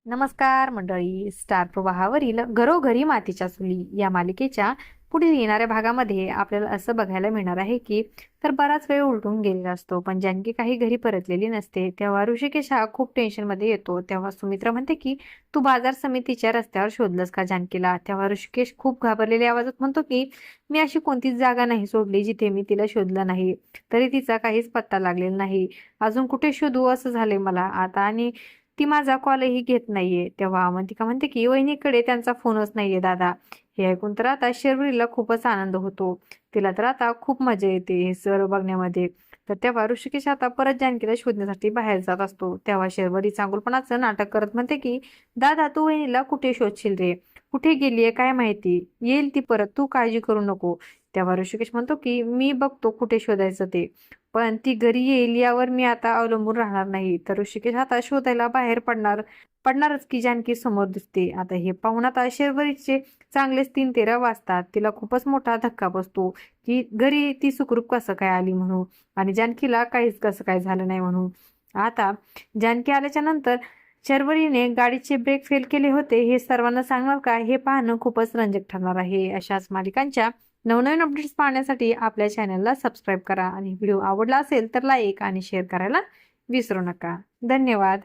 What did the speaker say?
नमस्कार मंडळी. स्टार प्रवाहावरील घरोघरी मातीच्या चुली या मालिकेच्या पुढील येणाऱ्या भागामध्ये आपल्याला असं बघायला मिळणार आहे की बराच वेळ उलटून गेलेला असतो, पण जानकी काही घरी परतलेली नसते. तेव्हा ऋषिकेश हा खूप टेन्शन मध्ये येतो. तेव्हा सुमित्रा म्हणते की तू बाजार समितीच्या रस्त्यावर शोधलंस का जानकीला? तेव्हा ऋषिकेश खूप घाबरलेल्या आवाजात म्हणतो की मी अशी कोणतीच जागा नाही सोडली जिथे मी तिला शोधलं नाही, तरी तिचा काहीच पत्ता लागलेला नाही. अजून कुठे शोधू असं झालंय मला आता. आणि ती माझा कॉलही घेत नाहीये. तेव्हा अवंतिका म्हणते की वहिनीकडे त्यांचा फोनच नाहीये दादा. हे ऐकून तर आता शर्वरीला खूपच आनंद होतो. तिला तर आता खूप मजा येते हे सर्व बघण्यामध्ये. तर तेव्हा ऋषिकेश आता परत जानकीला शोधण्यासाठी बाहेर जात असतो. तेव्हा शर्वरी चांगुलपणाचं नाटक करत म्हणते की दादा, तू वहिनीला कुठे शोधशील रे? कुठे गेलीये काय माहिती? येईल ती परत, तू काळजी करू नको. तेव्हा ऋषिकेश म्हणतो की मी बघतो कुठे शोधायचं ते, पण ती घरी येईल यावर मी आता अवलंबून राहणार नाही. तर ऋषिकेश आता शोधायला बाहेर पडणारच की जानकी समोर दिसते. आता हे पाहून आता शर्वरीचे चांगलेच 3-13 वाजतात. तिला खूपच मोठा धक्का बसतो की घरी ती सुखरूप कसं काय आली म्हणून, आणि जानकीला काहीच कसं काय झालं नाही म्हणून. आता जानकी आल्याच्या नंतर शर्वरीने गाडीचे ब्रेक फेल केले होते हे सर्वांना सांगणार का, हे पाहणं खूपच रंजक ठरणार आहे. अशाच मालिकांच्या नवनवीन अपडेट्स पाहण्यासाठी आपल्या चॅनलला सबस्क्राईब करा आणि व्हिडिओ आवडला असेल तर लाईक आणि शेअर करायला विसरू नका. धन्यवाद.